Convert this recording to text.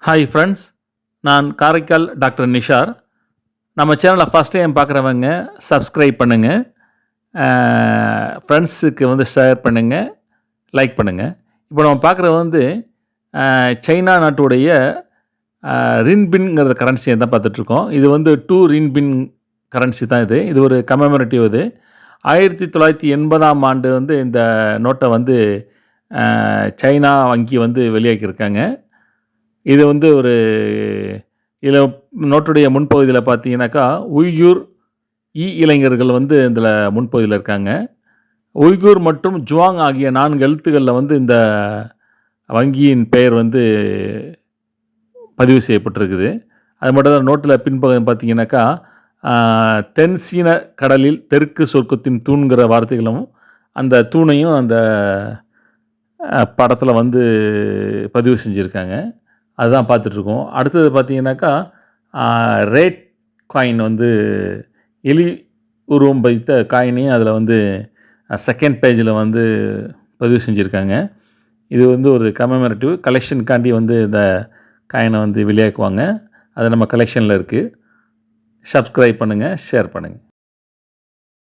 Hi friends, நான் Karaikal doctor Nishar. நம்ம சேனலை ஃபஸ்ட் டைம் பார்க்குறவங்க சப்ஸ்கிரைப் பண்ணுங்கள், ஃப்ரெண்ட்ஸுக்கு வந்து ஷேர் பண்ணுங்கள், லைக் பண்ணுங்கள். இப்போ நம்ம பார்க்குறது வந்து சைனா நாட்டுடைய ரின்பின்ங்கிற கரன்சியை தான் பார்த்துட்ருக்கோம். இது வந்து 2 ரின்பின் கரன்சி தான் இது. இது ஒரு கமெமரேட்டிவ் இது. 1980ஆம் ஆண்டு வந்து இந்த நோட்டை வந்து சைனா வங்கி வந்து வெளியாக்கியிருக்காங்க. இது வந்து ஒரு இதில் நோட்டுடைய முன்பகுதியில் பார்த்தீங்கன்னாக்கா, உய்கூர் இளைஞர்கள் வந்து இதில் முன்பகுதியில் இருக்காங்க. உய்கூர் மற்றும் ஜுவாங் ஆகிய 4 எழுத்துக்களில் வந்து இந்த வங்கியின் பெயர் வந்து பதிவு செய்யப்பட்டிருக்குது. அது மட்டும் தான் நோட்டில் பின்பக்கம் பார்த்தீங்கன்னாக்கா, தென் சீன கடலில் தெற்கு சொர்க்கத்தின் தூண்கிற வார்த்தைகளும், அந்த தூணையும் அந்த படத்தில் வந்து பதிவு செஞ்சுருக்காங்க. அதுதான் பார்த்துட்ருக்கோம். அடுத்தது பார்த்தீங்கன்னாக்கா, ரேட் காயின் வந்து எலி உருவம் பதித்த காயினையும் அதில் வந்து செகண்ட் பேஜில் வந்து பதிவு செஞ்சுருக்காங்க. இது வந்து ஒரு கமெமரேட்டிவ் கலெக்ஷனுக்காண்டி வந்து இந்த காயினை வந்து வெளியாக்குவாங்க. அது நம்ம கலெக்ஷனில் இருக்குது. சப்ஸ்கிரைப் பண்ணுங்கள், ஷேர் பண்ணுங்கள்.